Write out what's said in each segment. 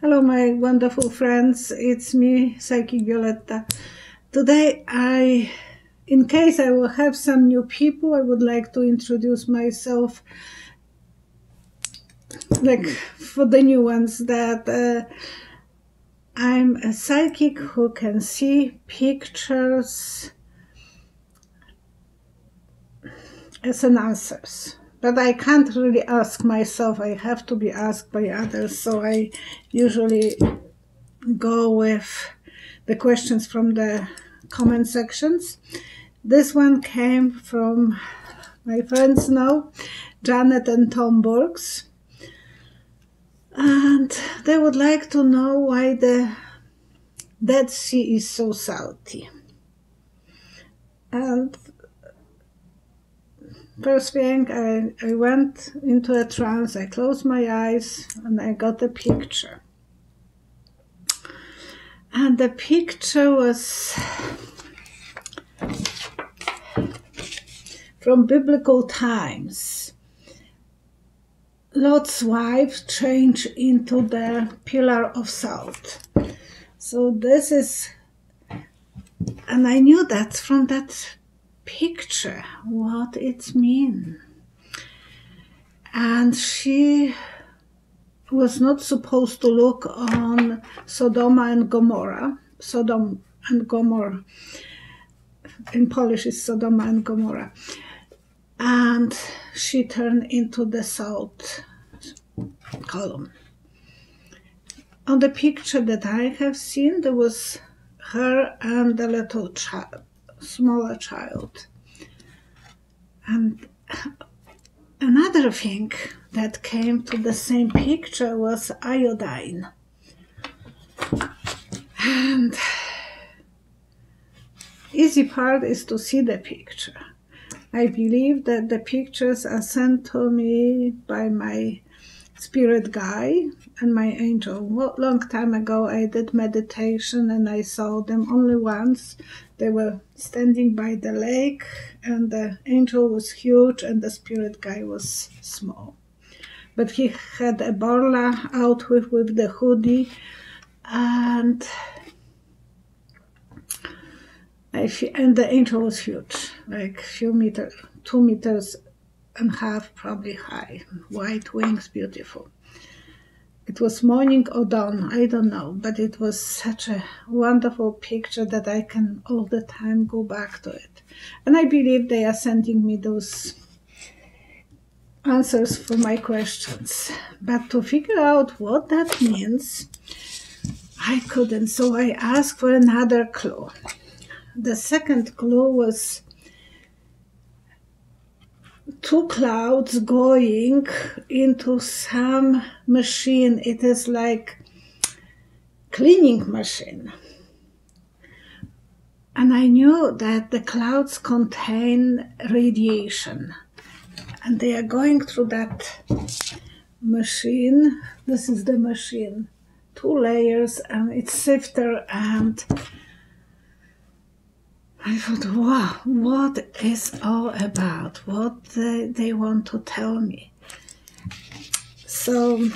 Hello, my wonderful friends. It's me, Psychic Violetta. Today, in case I will have some new people, I would like to introduce myself, like for the new ones, that I'm a psychic who can see pictures as an answers. But I can't really ask myself. I have to be asked by others. So I usually go with the questions from the comment sections. This one came from my friends now, Janet and Tom Burks. And they would like to know why the Dead Sea is so salty. And first thing, I went into a trance, I closed my eyes, and I got a picture. And the picture was from biblical times. Lot's wife changed into the pillar of salt. So this is, and I knew that from that picture, what it means. And she was not supposed to look on Sodom and Gomorrah. Sodom and Gomorrah. In Polish is Sodom and Gomorrah. And she turned into the salt column. On the picture that I have seen, there was her and a little child, smaller child. And another thing that came to the same picture was iodine. And easy part is to see the picture. I believe that the pictures are sent to me by my spirit guide and my angel. A long time ago I did meditation and I saw them only once. They were standing by the lake and the angel was huge and the spirit guide was small. But he had a borla out with the hoodie, and the angel was huge, like few meters, 2.5 meters probably high, white wings, beautiful. It was morning or dawn, I don't know, but it was such a wonderful picture that I can all the time go back to it. And I believe they are sending me those answers for my questions. But to figure out what that means, I couldn't, so I asked for another clue. The second clue was two clouds going into some machine. It is like cleaning machine. And I knew that the clouds contain radiation. And they are going through that machine. This is the machine. 2 layers, and it's sifter, and I thought, wow, what is all about? What they want to tell me? So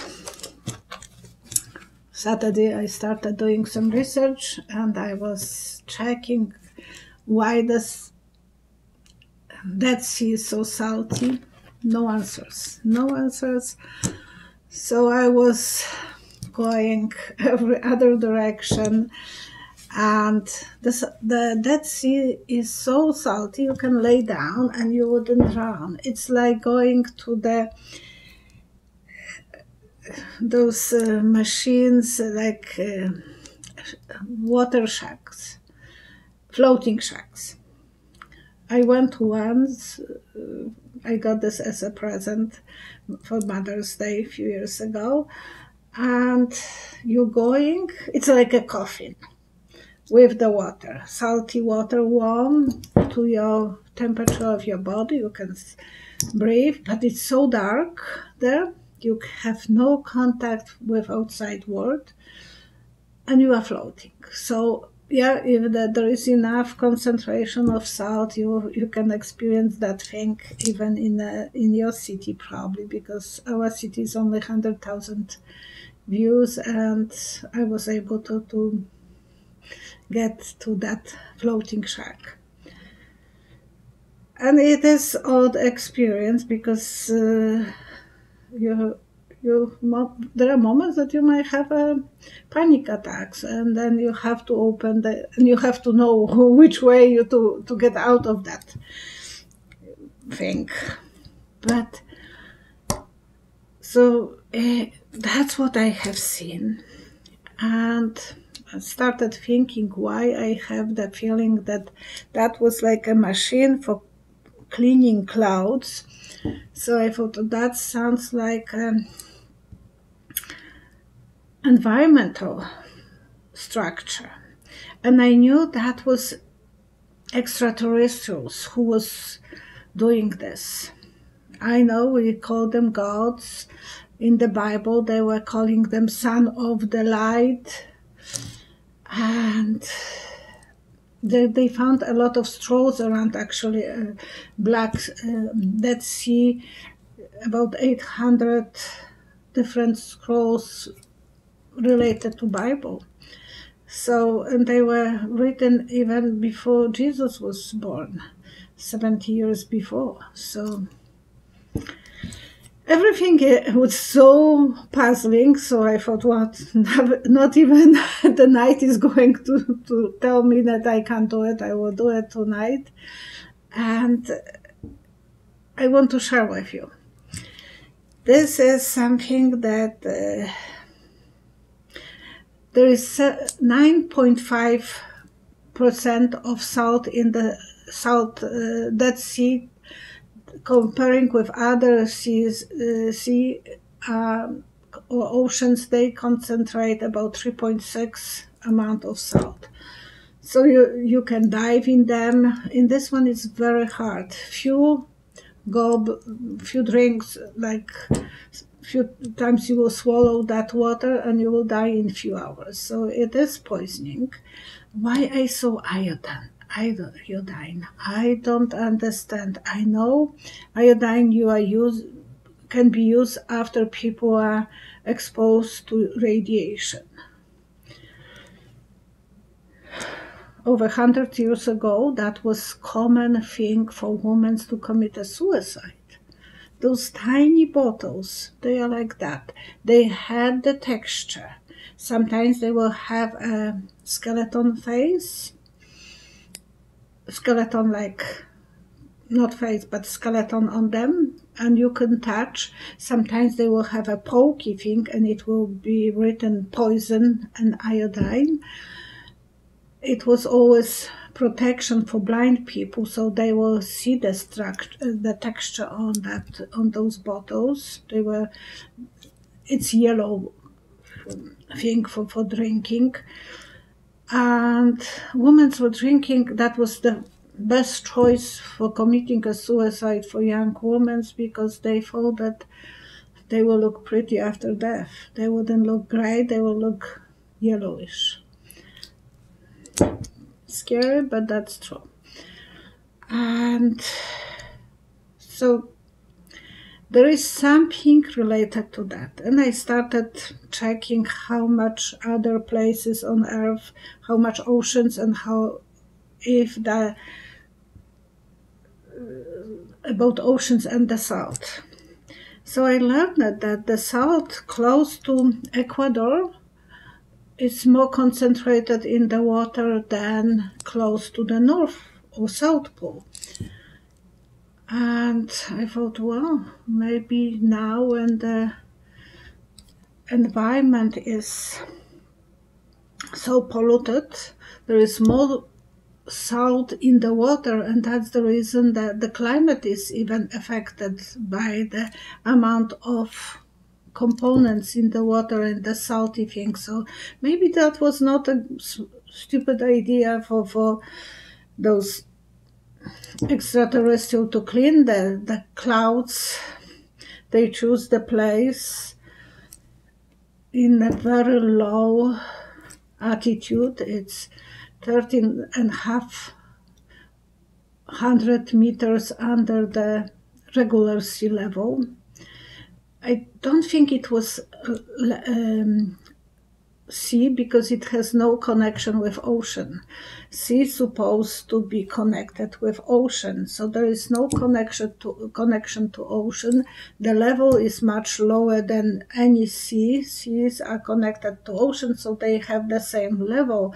Saturday I started doing some research and I was checking why this Dead Sea is so salty. No answers, no answers. So I was going every other direction. And the Dead Sea is so salty, you can lay down and you wouldn't drown. It's like going to those machines, like water shacks, floating shacks. I went once, I got this as a present for Mother's Day a few years ago. And you're going, it's like a coffin with the water, salty water, warm to your temperature of your body. You can breathe, but it's so dark there. You have no contact with outside world, and you are floating. So yeah, if there is enough concentration of salt, you can experience that thing even in your city probably, because our city is only 100,000 views, and I was able to get to that floating shack. And it is odd experience because there are moments that you might have panic attacks, and then you have to and you have to know which way to get out of that thing. But so that's what I have seen, and I started thinking why I have the feeling that was like a machine for cleaning clouds. So I thought that sounds like environmental structure, and I knew that was extraterrestrials who was doing this. I know we call them gods. In the Bible they were calling them son of the light, and they found a lot of straws around, actually, Black Dead Sea, about 800 different scrolls related to Bible. So, and they were written even before Jesus was born, 70 years before. So everything was so puzzling. So I thought, what? Not even the night is going to tell me that I can't do it. I will do it tonight. And I want to share with you. This is something that there is 9.5% of salt in the South Dead Sea, comparing with other seas, or oceans. They concentrate about 3.6 amount of salt. So you can dive in them. In this one, it's very hard. Few drinks, like few times you will swallow that water and you will die in few hours. So it is poisoning. Why I saw iodine? I don't understand. I know iodine can be used after people are exposed to radiation. Over 100 years ago, that was common thing for women to commit a suicide. Those tiny bottles, they are like that. They had the texture. Sometimes they will have a skeleton face. Skeleton, like, not face, but skeleton on them, and you can touch. Sometimes they will have a pokey thing, and it will be written poison and iodine. It was always protection for blind people, so they will see the texture on those bottles. It's yellow thing for drinking, and women were drinking. That was the best choice for committing a suicide for young women, because they thought that they will look pretty after death. They wouldn't look gray, they will look yellowish. Scary, but that's true. And so there is something related to that, and I started checking how much other places on earth, how much oceans, and about oceans and the salt. So I learned that the salt close to Ecuador is more concentrated in the water than close to the North or South Pole. And I thought, well, maybe now when the environment is so polluted, there is more salt in the water, and that's the reason that the climate is even affected by the amount of components in the water and the salty thing. So maybe that was not a stupid idea for those extraterrestrial to clean the clouds. They choose the place in a very low altitude. It's 13,500 meters under the regular sea level. I don't think it was sea because it has no connection with ocean. Sea is supposed to be connected with ocean, so there is no connection to ocean. The level is much lower than any sea. Seas are connected to ocean, so they have the same level,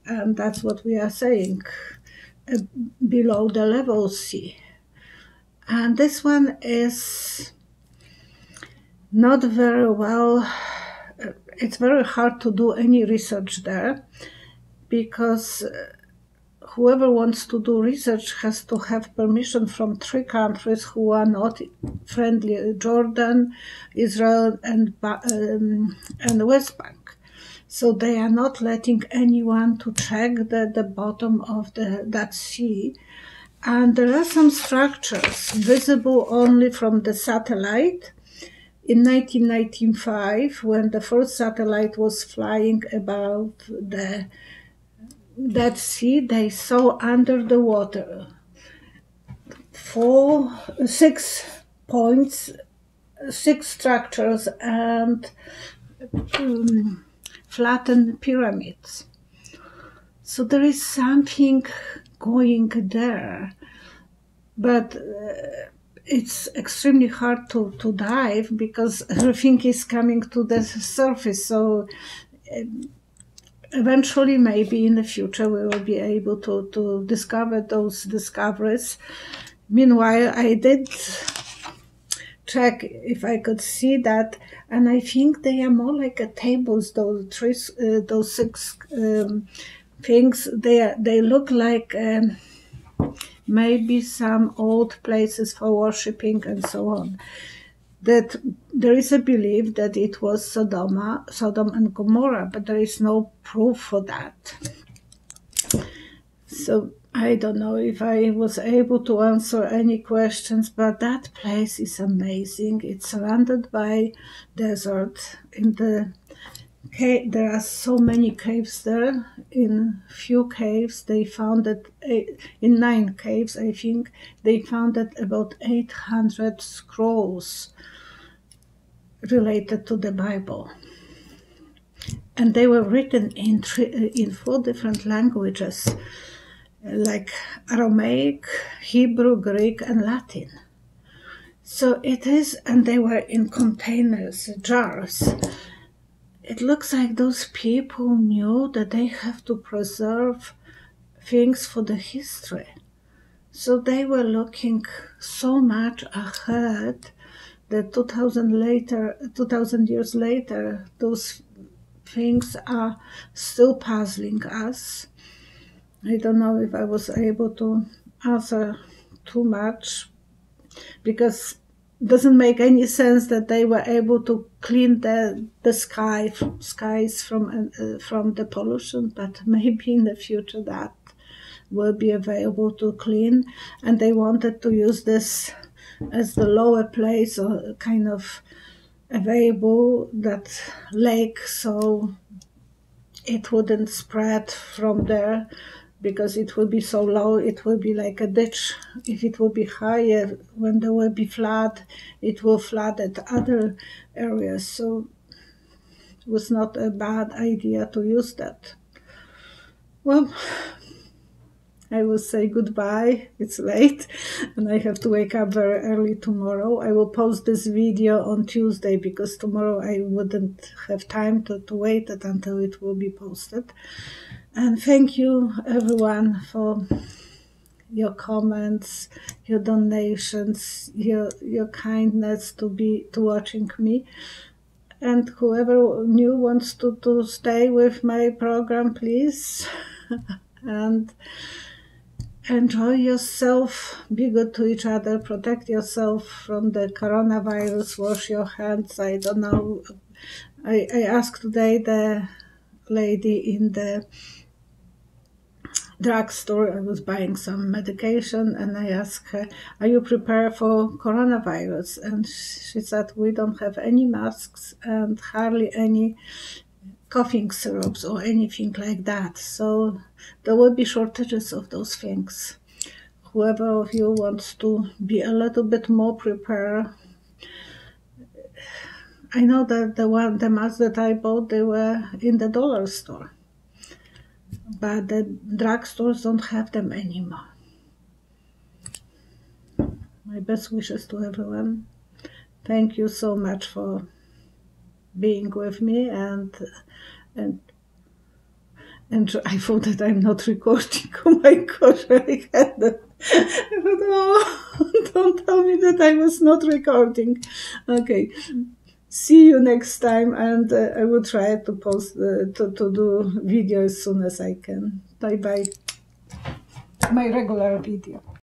and that's what we are saying, below the level sea. And this one is not very well. It's very hard to do any research there because whoever wants to do research has to have permission from 3 countries who are not friendly: Jordan, Israel, and West Bank. So they are not letting anyone to check the bottom of that sea. And there are some structures visible only from the satellite. In 1995, when the first satellite was flying above the Dead Sea, they saw under the water 6 points, 6 structures, and flattened pyramids. So there is something going there, but it's extremely hard to dive because everything is coming to the surface. So eventually, maybe in the future, we will be able to discover those discoveries. Meanwhile, I did check if I could see that, and I think they are more like tables. Those 6 things. They look like maybe some old places for worshipping and so on. That there is a belief that it was Sodom and Gomorrah, but there is no proof for that. So I don't know if I was able to answer any questions, but that place is amazing. It's surrounded by desert. In the cave, there are so many caves there. In few caves, they found that in 9 caves, I think, they found that about 800 scrolls related to the Bible. And they were written in 4 different languages, like Aramaic, Hebrew, Greek, and Latin. So it is, and they were in containers, jars. It looks like those people knew that they have to preserve things for the history. So they were looking so much ahead that 2,000 years later, those things are still puzzling us. I don't know if I was able to answer too much, because it doesn't make any sense that they were able to clean the skies from the pollution, but maybe in the future that will be available to clean, and they wanted to use this as the lower place, or kind of available, that lake, so it wouldn't spread from there, because it will be so low, it will be like a ditch. If it will be higher, when there will be flood, it will flood at other areas. So it was not a bad idea to use that. Well, I will say goodbye. It's late and I have to wake up very early tomorrow. I will post this video on Tuesday because tomorrow I wouldn't have time to wait until it will be posted. And thank you everyone for your comments, your donations, your kindness to watching me. And whoever new wants to stay with my program, please. And enjoy yourself, be good to each other, protect yourself from the coronavirus, wash your hands. I don't know, I asked today the lady in the drugstore, I was buying some medication, and I asked her, are you prepared for coronavirus? And she said, we don't have any masks and hardly any coughing syrups or anything like that. So there will be shortages of those things. Whoever of you wants to be a little bit more prepared. I know that the masks that I bought, they were in the dollar store, but the drugstores don't have them anymore. My best wishes to everyone. Thank you so much for being with me, and I thought that I'm not recording. Oh my gosh, I had that. I thought, oh, don't tell me that I was not recording. Okay, see you next time, and I will try to post to do video as soon as I can. Bye bye. My regular video.